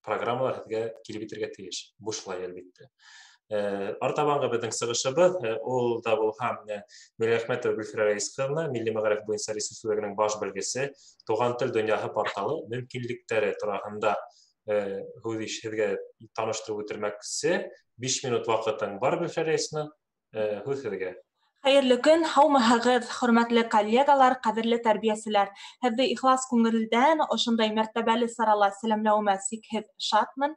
S1: программалар һеҙгә килеп етергә тейеш. Бушлай, әлбиттә. Артабанғы беҙҙең сығышыбыҙ, ул да булһа Мелләхмәтова Гөлфирә Рәис ҡыҙына, Милли мәғариф буйынса ресурс үҙәгенең баш белгесе, Туған тел донъяһы порталы мөмкинлектәре тураһында һүҙ таныштырып үтергәнсе, 5 минут ваҡытың бар, Гөлфирә Рәисовна, һүҙ һеҙгә.
S3: Хәйерле көн, һаумыһығыҙ, хөрмәтле коллегалар, ҡәҙерле тәрбиәселәр. Һеҙҙе ихлас күңелдән ошондай мәртәбәле сарала сәләмләүемә сикһеҙ шатмын.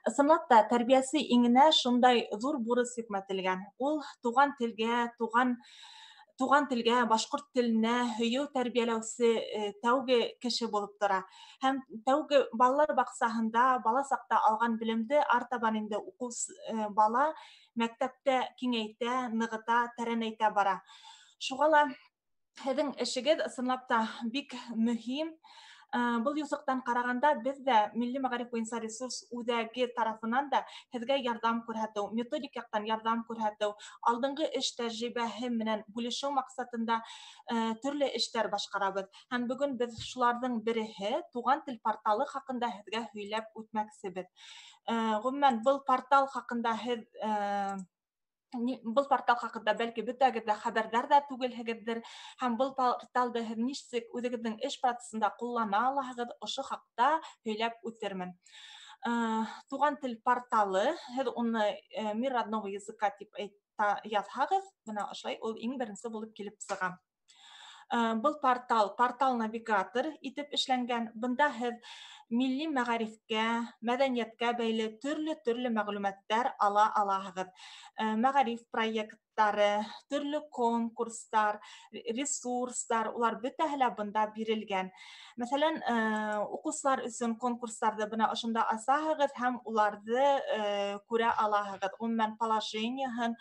S3: Ысынлап та, тәрбиәсе иңенә шундай ҙур бурыс йөкмәтелгән. Ул туған телгә, башҡорт теленә һөйөү тәрбиәләүсе тәүге кеше булып тора. Һәм тәүге балалар баҡсаһында, бала саҡта алған белемде артабан инде бала мәктәптә киңәйтә, нығыта, тәрәнәйтә бара. Шуға ла һеҙҙең эшегеҙ ысынлап та бик мөһим. Был юсыктан караганда без дә Милли мәгариф буенча ресурс үҙәге тарафынан да һеҙгә ярдәм күрһәтеү, методик яктан ярдәм күрһәтеү, алдынгы эш тәҗрибәһе менән бүлешеү максатында төрле эштәр башҡарабыҙ. Һәм бөгөн без шуларҙың береһе туган тел порталы хаҡында һеҙгә һөйләп үтмәксебеҙ. Ғөмүмән, был портал хаҡында һеҙ был портал хаҡында бәлки бөтәгеҙ ҙә хәбәрҙар ҙа түгелһегеҙҙер, һәм был порталды һеҙ нисек үҙегеҙҙең эш процесында ҡуллана алаһығыҙ, ошо хаҡта һөйләп үтермен. Туған тел порталы, һеҙ уны «Мир родного языка» тип яҙһағыҙ, бына ошолай ул иң беренсе булып килеп сыға. Был портал навигатор итеп эшләнгән. Бында һеҙ милли мәғарифкә, мәҙәниәткә бәйле төрлө мәғлүмәттәр ала алаһығыҙ. Мәғариф проекттары, төрлө конкурстар, ресурстар, улар бөтәһе лә бында бирелгән. Мәсәлән, уҡыусылар өсөн конкурстарҙы бына ошонда асаһығыҙ һәм уларҙы күрә алаһығыҙ. Ғөмүмән, положениеһын,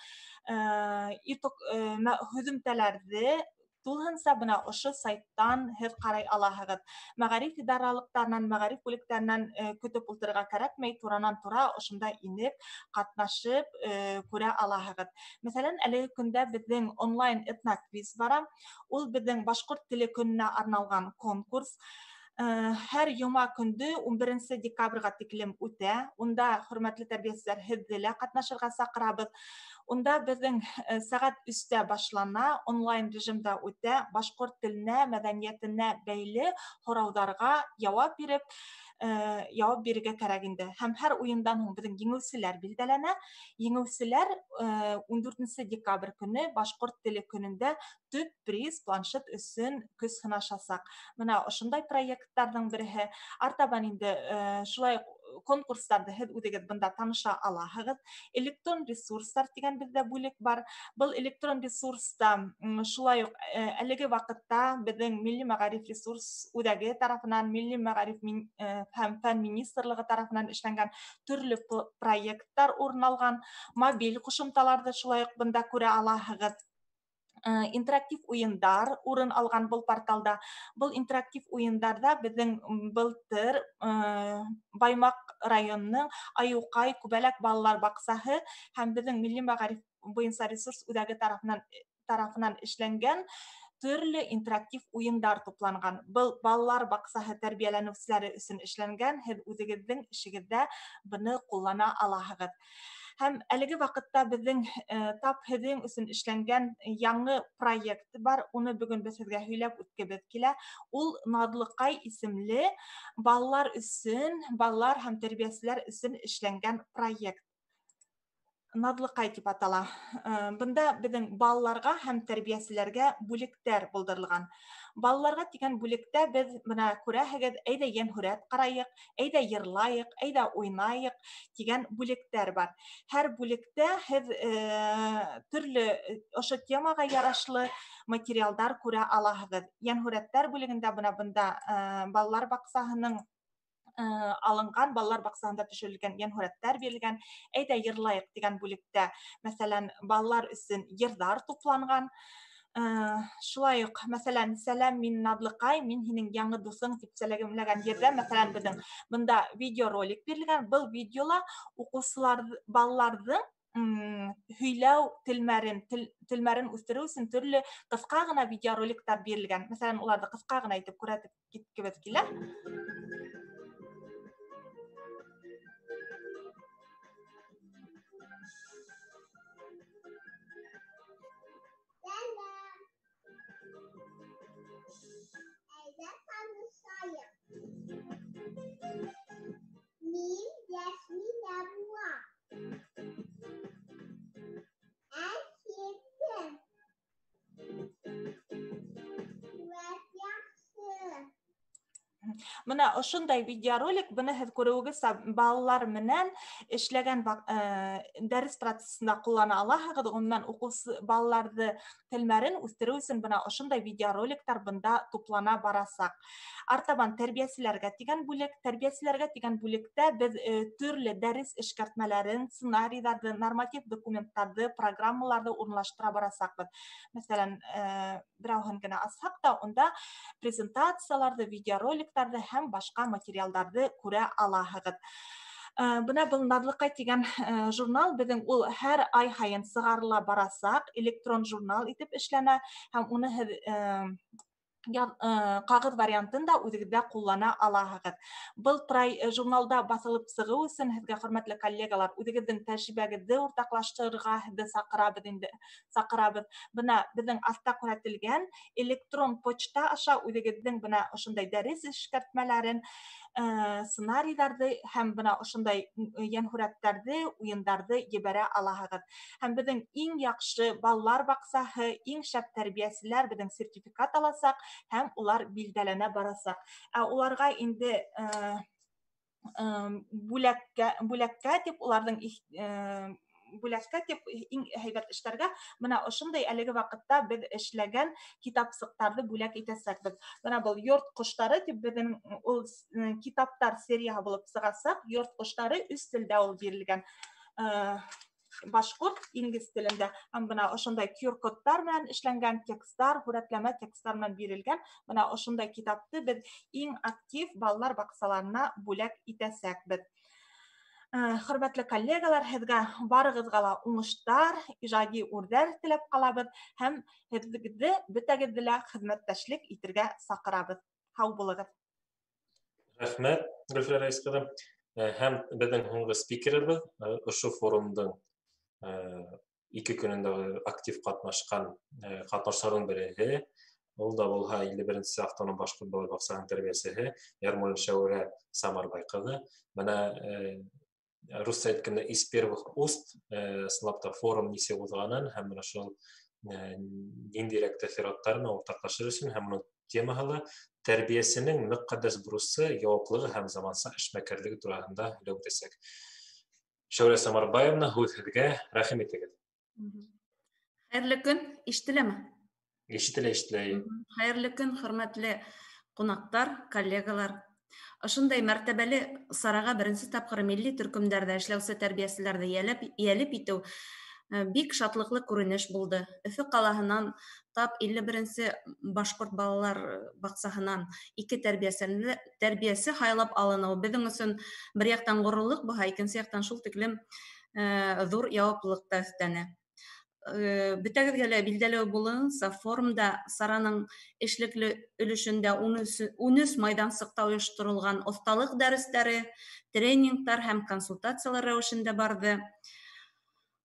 S3: һөҙөмтәләрҙе тулыһынса бына ошо сайттан һеҙ ҡарай алаһығыҙ. Мәғариф идаралыҡтарынан, мәғариф бүлектәренән көтөп ултырырға кәрәкмәй, туранан-тура ошонда инеп, ҡатнашып күрә алаһығыҙ. Мәсәлән, әлеге көндә беҙҙең онлайн этноквиз бара. Ул беҙҙең башҡорт теле көнөнә арналған конкурс. Һәр йома көндөө 11 декабрға тиклем үтә. Унда, хөрмәтле тәрбиәселәр, һеҙҙе лә ҡатнашырға саҡырабыҙ. Унда беҙҙең сәғәт 3-тә башлана, онлайн режимда үтә, башҡорт теленә, мәҙәниәтенә бәйле һорауҙарға яуап бирергә кәрәк инде. Һәм һәр уйындан һуң беҙҙең еңеүселәр билдәләнә. Еңеүселәр 14 декабрь көнө башҡорт теле көнөндә төп приз планшет өсөн көс һынашасаҡ. Бына ошондай проекттарҙың береһе. Артабан инде шулай конкурстарҙы һеҙ үҙегеҙ бында таныша алаһығыҙ. Электрон ресурстар тигән беҙҙә бүлек бар. Был электрон ресурста шулай уҡ әлеге ваҡытта беҙҙең Милли мәғариф ресурс үҙәге тарафынан, Милли мәғариф һәм фән министрлығы тарафынан эшләнгән төрлө проекттар урын алған. Мобиль ҡушымталарҙы шулай уҡ бында күрә алаһығыҙ. Интерактив уйындар урын алған был порталда. Был интерактив уйындарда беҙҙең былтыр Баймаҡ районының Айыуҡай Күбәләк балалар баҡсаһы һәм беҙҙең Милли мәғариф буйынса ресурс үҙәге тарафынан эшләнгән төрлө интерактив уйындар тупланған. Был балалар баҡсаһы тәрбиәләнеүселәре өсөн эшләнгән. Һеҙ үҙегеҙҙең эшегеҙҙә быны ҡуллана алаһығыҙ. Һәм әлеге ваҡытта беҙҙең тап һеҙҙең өсөн эшләнгән яңы проект бар. Уны бөгөн без һеҙгә һөйләп үткебеҙ килә. Ул Наҙлыҡай исемле балалар һәм тәрбиәселәр өсөн эшләнгән проект. Наҙлыҡай тип атала. Бында беҙҙең балаларға һәм тәрбиәселәргә бүлектәр булдырылған. Балаларға тигән бүлектә беҙ бына күрәһегеҙ, әйҙә йәнһүрәт ҡарайыҡ, әйҙә йырлайыҡ, әйҙә уйнайыҡ тигән бүлектәр бар. Һәр бүлектә һеҙ төрлө ошо темаға ярашлы материалдар күрә алаһығыҙ. Йәнһүрәттәр бүлегендә бында балалар баҡсаһының алынған, балалар баҡсаһында төшөрөлгән йәнһүрәттәр бирелгән. Әйҙә йырлайыҡ тигән бүлектә, мәсәлән, балалар өсөн йырҙар тупланған. Шулай уҡ, мәсәлән, сәләм, мин Наҙлыҡай, мин һинең яңы дуҫың тип сәләмләгән ерҙә, мәсәлән, беҙҙең бында видеоролик бирелгән. Был видеола балаларҙың һөйләү телмәрен үҫтереү өсөн төрлө ҡыҫҡа ғына видеороликтар бирелгән. Мәсәлән, уларҙы ҡыҫҡа ғына итеп күрһәтеп киткебеҙ килә.
S5: Мин Ясмина була. Әсетем.
S3: Бына ошондай видеоролик, быны һеҙ күреүегеҙсә балалар менән эшләгән дәрес процесында ҡуллана алаһығыҙ. Ғөмүмән, уҡыусы балаларҙы телмәрен үҫтереү өсөн бына ошондай видеороликтар бында туплана барасаҡ. Артабан тәрбиәселәргә тигән бүлек. Тәрбиәселәргә тигән бүлектә беҙ төрлө дәрес эшкәртмәләрен, сценарийҙарҙы, норматив документтарҙы, программаларҙы урынлаштыра барасаҡбыҙ. Мәсәлән, берәүһен генә асһаҡ та, унда презентацияларҙы, видеороликтарҙы һәм башка материалдарды күрә алаһығыҙ. Бына был «Наҙлыҡай» тигән журнал беҙҙең ул һәр ай һайын сығарыла барасаҡ, электрон журнал итеп эшләнә һәм уны һеҙ ҡағыҙ вариантын да үҙегеҙҙә ҡуллана алаһығыҙ. Был журналда баҫылып сығыу өсөн һеҙгә, хөрмәтле коллегалар, үҙегеҙҙең тәжрибәгеҙҙе уртаҡлаштырырға һеҙҙе саҡырабыҙ. Бына беҙҙең аҫта күрһәтелгән электрон почта аша үҙегеҙҙең бына ошондай дәрес эшкәртмәләрен, сценарийҙарҙы һәм бына ошондай йәнһүрәттәрҙе, уйындарҙы ебәрә алаһығыҙ. Һәм беҙҙең иң яҡшы балалар баҡсаһы, иң шәп тәрбиәселәр беҙҙең сертификат аласаҡ һәм улар билдәләнә барасаҡ. Уларға инде бүләккә тип, уларҙың бүләккә тип иң һәйбәт эштәргә бына ошондай әлеге ваҡытта беҙ эшләгән китапсыҡтарҙы бүләк итәсәкбеҙ. Бына был «Йорт ҡоштары» тип беҙҙең ул китаптар серияһы булып сығасаҡ. «Йорт ҡоштары» 3 телдә ул бирелгән. Башҡорт, инглиз телендә. Һәм бына ошондай QR-кодтар менән эшләнгән тексттар, һүрәтләмә тексттар менән бирелгән. Бына ошондай китапты беҙ иң актив балалар баҡсаларына бүләк итәсәкбеҙ. Хөрмәтле коллегалар, һеҙгә барығыҙға ла уңыштар, ижади үрҙәр теләп ҡалабыҙ һәм һеҙҙе бөтәгеҙҙе лә хеҙмәттәшлек итергә саҡырабыҙ. Һау булығыҙ.
S1: Рәхмәт, Гөлфиә Рәис ҡыҙым. Һәм беҙҙең һуңғы спикерыбыҙ ошо форумдың 2 көнөндә актив ҡатнашҡан ҡатнашсыларҙың береһе. Ул да булһа 51-нче автоном башҡорт балалар баҡсаһының тәрбиәсеһе Ярмолин Шәүрә Самарбай ҡыҙы. Бына русса әйткәндә из первых уст ысынлап та форум нисек уҙғанын һәм менә шул ниндәйерәк тәьҫораттар менән уртаҡлашыр өсөн һәм уның темаһы ла тәрбиәсенең мөҡәддәс бурысы, яуаплығы һәм заманса эшмәкәрлеге тураһында һөйләп үтәсәк. Шәүрә Самарбаевна, һүҙ һеҙгә, рәхим итегеҙ.
S6: Хәйерле көн, ишетеләме?
S1: Ишетелә.
S6: Хәйерле көн, хөрмәтле ҡунаҡтар, коллегалар. Ошондай мәртәбәле сараға беренсе тапҡыр милли төркөмдәрҙә эшләүсе тәрбиәселәрҙе йәлеп итеү бик шатлыҡлы күренеш булды. Өфө ҡалаһынан тап 51-нсе башҡорт балалар баҡсаһынан 2 тәрбиәсе һайлап алыныу беҙҙең өсөн бер яҡтан ғорурлыҡ булһа, икенсе яҡтан шул тиклем ҙур яуаплылыҡ та өҫтәне. Бөтәгеҙгә лә билдәле булыуынса, форумда сараның эшлекле өлөшөндә 13 майҙансыҡта ойошторолған оҫталыҡ дәрестәре, тренингтар һәм консультациялар рәүешендә барҙы.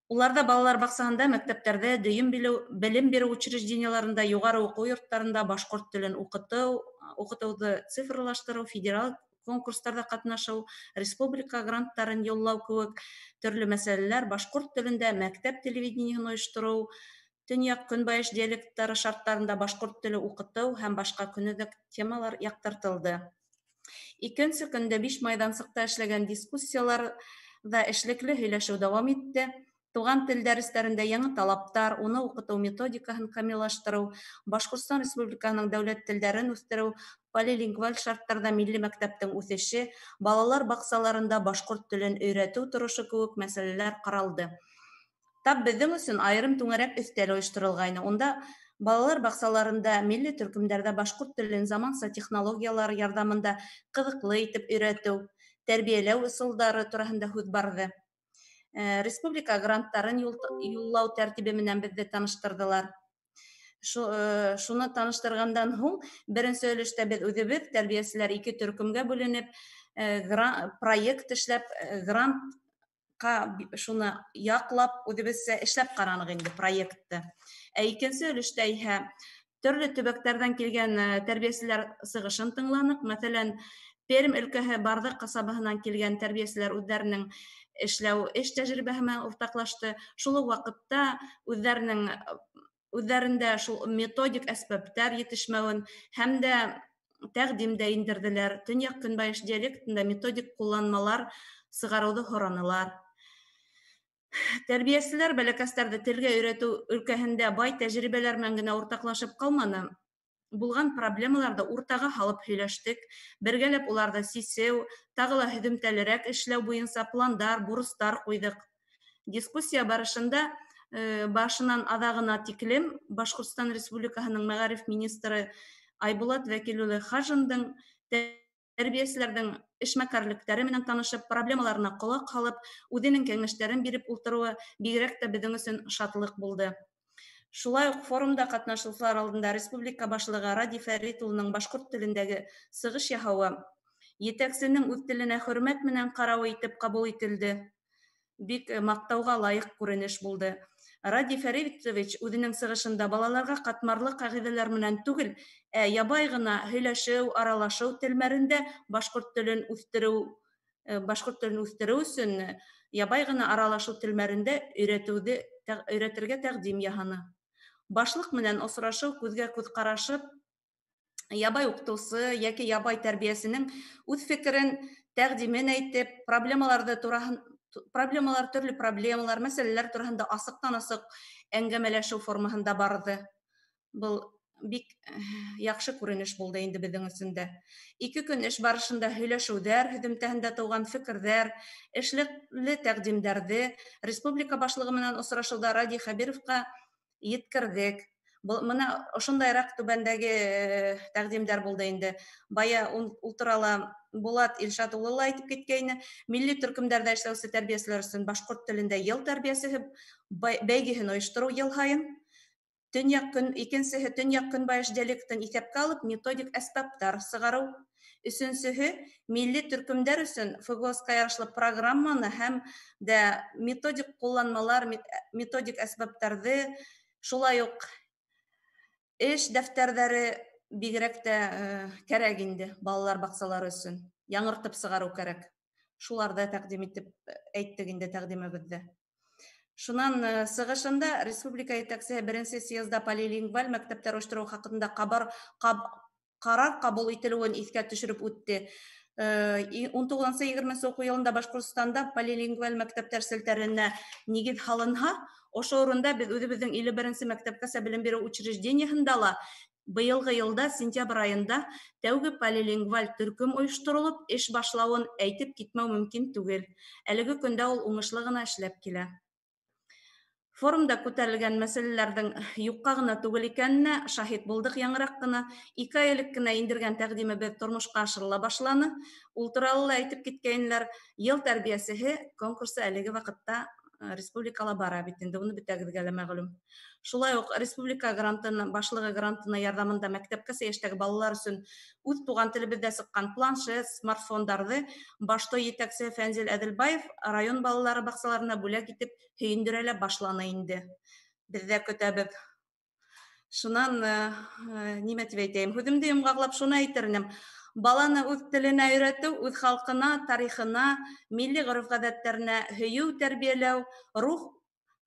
S6: Уларда балалар баҡсаһында, мәктәптәрҙә, дөйөм белем биреү учрежденияларында, юғары уҡыу йорттарында башҡорт телен уҡытыуҙы цифрлаштырыу, федераль конкурстарҙа ҡатнашыу, республика гранттарын юллау кеүек төрлө мәсьәләләр, башҡорт телендә мәктәп телевидениеһын ойоштороу, төньяҡ-көнбайыш диалекттары шарттарында башҡорт теле уҡытыу һәм башҡа көнүҙәк темалар яҡтыртылды. Икенсе көндә 5 майҙансыҡта эшләгән дискуссияларҙа эшлекле һөйләшеү дауам итте. Туған тел дәрестәрендә яңы талаптар, уны уҡытыу методикаһын камиллаштырыу, Башҡортостан Республикаһының дәүләт телдәрен үҫтереү, полилингваль шарттарҙа милли мәктәптең үҫеше, балалар баҡсаларында башҡорт телен өйрәтеү торошо кеүек мәсьәләләр ҡаралды. Тап беҙҙең өсөн айырым түңәрәк өҫтәл ойошторолғайны. Унда балалар баҡсаларында, милли төркөмдәрҙә башҡорт телен заманса технологиялар ярҙамында ҡыҙыҡлы итеп өйрәтеү, тәрбиәләү ысулдары тураһында һүҙ барҙы. Республика гранттарын юллау тәртибе менән беҙҙе таныштырҙылар. Шуны таныштырғандан һуң, беренсе өлөштә беҙ үҙебеҙ, тәрбиәселәр 2 төркөмгә бүленеп, проект эшләп, грантҡа шуны яҡлап, үҙебеҙсә эшләп ҡараныҡ инде проектты. Икенсе өлөштә иһә төрлө төбәктәрҙән килгән тәрбиәселәр сығышын тыңланыҡ. Мәҫәлән, Пермь өлкәһе Барҙыҡ ҡасабаһынан килгән тәрбиәселәр үҙҙәренең эш тәжрибәһе менән уртаҡлашты. Шул уҡ ваҡытта үҙҙәрендә шул методик әсбаптар етешмәүен һәм дә тәҡдим дә индерҙеләр. Төньяҡ-көнбайыш диалектында методик ҡулланмалар сығарыуҙы һоранылар. Тәрбиәселәр бәләкәстәрҙе телгә өйрәтеү өлкәһендә бай тәжрибәләр менән генә уртаҡлашып ҡалманы. Булған проблемаларҙы уртаға һалып һөйләштек, бергәләп уларҙы сисеү, тағы ла һөҙөмтәлерәк эшләү буйынса пландар, бурыстар ҡуйҙыҡ. Дискуссия барышында башынан аҙағына тиклем Башҡортостан Республикаһының мәғариф министры Айбулат Вәкил улы Хажиндың тәрбиәселәрҙең эшмәкәрлектәре менән танышып, проблемаларына ҡолаҡ һалып, үҙенең кәңәштәрен биреп ултырыуы бигерәк тә беҙҙең өсөн шатлыҡ булды. Шулай уҡ форумда ҡатнашыусылар алдында республика башлығы Ради Фәрит улының башҡорт телендәге сығыш яһауы етәксенең үҙ теленә хөрмәт менән ҡарауы итеп ҡабул ителде. Бик маҡтауға лайыҡ күренеш булды. Ради Фәритович үҙенең сығышында балаларға ҡатмарлы ҡағиҙәләр менән түгел, ябай ғына һөйләшеү, аралашыу телмәрендә башҡорт телен үҫтереү өсөн ябай ғына аралашыу телмәрендә өйрәтергә тәҡдим яһаны. Башлыҡ менән осрашыу, күҙгә күҙ ҡарашып, ябай уҡытыусы йәки ябай тәрбиәсенең үҙ фекерен, тәҡдимен әйтеп, төрлө проблемалар, мәсьәләләр тураһында асыҡтан-асыҡ әңгәмәләшеү формаһында барҙы. Был бик яҡшы күренеш булды инде беҙҙең өсөн дә. 2 көн эш барышында һөйләшеүҙәр, һөҙөмтәһендә тыуған фекерҙәр, эшлекле тәҡдимдәрҙе республика башлығы менән осрашыуҙа Ради Хәбировҡа еткерҙек. Мына ошондайыраҡ түбәндәге тәҡдимдәр булды инде. Бая ултырала Булат Илшат улы ла әйтеп киткәйне, милли төркөмдәрҙә эшләүсе тәрбиәселәр өсөн башҡорт телендә йыл тәрбиәсеһе бәйгеһен ойоштороу йыл һайын. Икенсеһе төньяҡ көнбайыш диалектын иҫәпкә алып методик әсбаптар сығарыу. Өсөнсөһө милли төркөмдәр өсөн ФГОС-ка ярашлы программаны һәм дә методик ҡулланмалар, методик әсбаптарҙы, шулай уҡ эш дәфтәрҙәре бигерәк тә кәрәк инде балалар баҡсалары өсөн. Яңыртып сығарыу кәрәк. Шуларҙы тәҡдим итеп әйттек инде тәҡдимебеҙҙә. Шунан сығышында республика етәксеһе 1-нсе съезда полилингваль мәктәптәр ойоштороу хаҡында ҡарар ҡабул ителеүен иҫкә төшөрөп үтте. 19-20 уҡыу йылында Башҡортостанда полилингваль мәктәптәр селтәренә нигеҙ һалынһа, ошо урында беҙ үҙебеҙҙең 51-нсе мәктәпкәсә белем биреү учреждениеһында ла быйылғы йылда сентябрь айында тәүге полилингваль төркөм ойошторолоп, эш башлауын әйтеп китмәү мөмкин түгел. Әлеге көндә ул уңышлы ғына эшләп килә. Форумда күтәрелгән мәсьәләләрҙең юҡҡа ғына түгел икәненә шаһит булдыҡ яңыраҡ ҡына. 2 ай элек кенә индергән тәҡдимебеҙ тормошҡа ашырыла башланы. Ул турала ла әйтеп киткәйнеләр, йыл тәрбиәсеһе конкурсы әлеге ваҡытта республикала бара бит инде, уны бөтәгеҙгә лә мәғлүм. Шулай уҡ республика башлығы грантына ярҙамында мәктәпкәсә йәштәге балалар өсөн үҙ туған телебеҙҙә сыҡҡан планшет, смартфондарҙы баштой етәксеһе Фәнзил Әҙелбаев район балалары баҡсаларына бүләк итеп һөйөндөрә лә башланы инде. Беҙ ҙә көтәбеҙ. Шунан, нимә тип әйтәйем, һүҙемде йомғаҡлап шуны әйтернем. Баланы үҙ теленә өйрәтеү, үҙ халҡына, тарихына, милли ғөрөф-ғәҙәттәренә һөйөү, тәрбиәләү,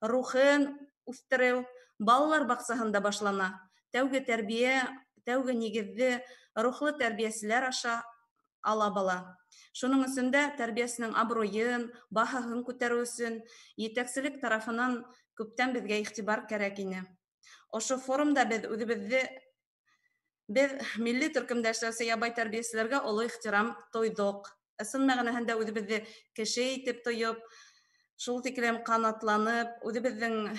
S6: рухын үҫтереү балалар баҡсаһында башлана. Тәүге тәрбиә, тәүге нигеҙҙе рухлы тәрбиәселәр аша ала бала. Шуның өсөн дә тәрбиәсенең абруйын, баһаһын күтәреү өсөн етәкселек тарафынан күптән беҙгә иғтибар кәрәк ине. Ошо форумда беҙ милли төркөмдә эшләүсе ябай тәрбиәселәргә оло ихтирам тойҙоҡ. Ысын мәғәнәһендә үҙебеҙҙе кеше итеп тойоп, шул тиклем ҡанатланып, үҙебеҙҙең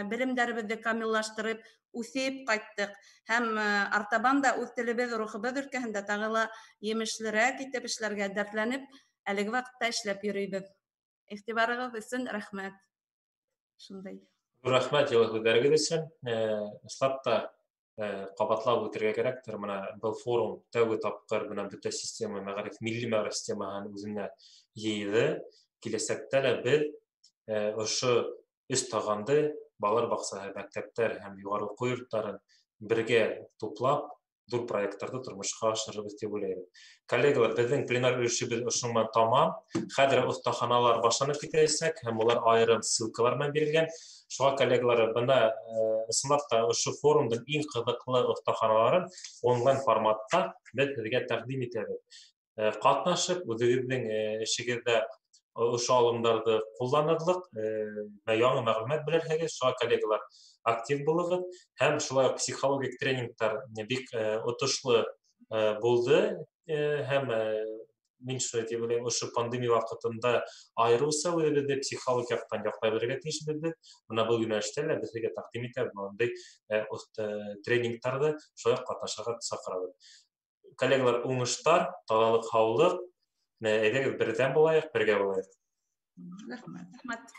S6: белемдәребеҙҙе камиллаштырып, үҫеп ҡайттык. Һәм артабан да үҙ телебеҙ, рухыбыҙ өлкәһендә тағы ла емешлерәк итеп эшләргә дәртләнеп, әлеге ваҡытта эшләп йөрөйбөҙ. Иғтибарығыҙ өсөн рәхмәт. Шундай.
S1: Рәхмәт йылы һүҙҙәрегеҙ өсөн. Ыслап та ҡабатлап үтергә кәрәктер. Был форум тәүге тапҡыр бөтә система, милли мәғариф системаһын үҙенә йыйҙы. Киләсәктә лә беҙ ошо тағанды балалар баҡсаһы, мәктәптәр һәм юғары уҡыу йорттарын бергә туплап, ҙур проекттарҙы тормошҡа ашырырбыҙ тип уйлайбыҙ. Коллегалар, беҙҙең пленар өлөшөбөҙ ошоң менән тамам. Хәҙер оҫтаханалар башланып китәсәк һәм улар айырым ссылкалар менән бирелгән. Шуға, коллегалар, бына ысынлап та ошо форумдың иң ҡыҙыҡлы оҫтаханаларын онлайн форматта беҙ һеҙгә тәҡдим итәбеҙ. Ҡатнашып, үҙегеҙҙең эшегеҙҙә ошо алымдарҙы ҡулланырлыҡ, яңы мәғлүмәт белерһегеҙ. Шуға, коллегалар, актив булығыҙ. Һәм шулай психологик тренингтар бик отошлы булды. Һәм мин шулай тип уйлайым, ошо пандемия ваҡытында айырыуса үҙебеҙҙе психологик яҡтан яҡлай белергә тейешбеҙ. Бына был йүнәлештә лә беҙ һеҙгә тәҡдим итәбеҙ. Ундай тренингтарҙы шулай ҡатнашырға саҡырабыҙ. коллегалар, уңыштар, талалык, хаулык. Әйдәгез бердәм булайык, бергә булайык.
S2: Рәхмәт.
S6: Рәхмәт.